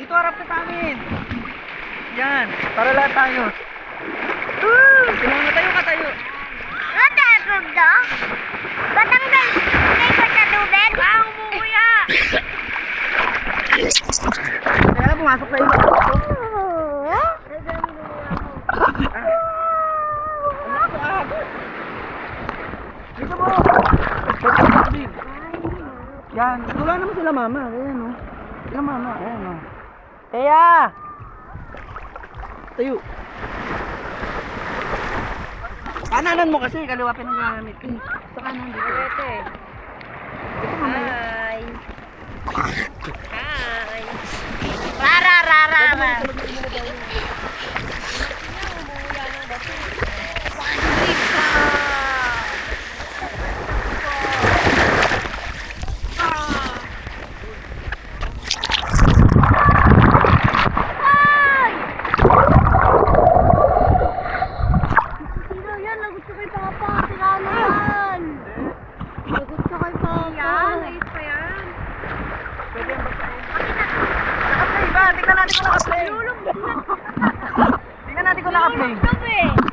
dito harap ka sa amin. Yan, para lahat tayo. Tayo ka tayo. Matapog do? Batanggal ko sa tubig? Umuuya! Kaya lang pumasok sa iyo. Dito mo. Yan, wala naman sila mama. Ayan o. Sila mama, ayan o. Kaya! Tayo. Kananan mo kasi, kaliwa pinagagamit. Sa kanan dito. Ito Hi! Hi! Rara! Tingnan natin kung naka-play. Tingnan natin kung naka-play.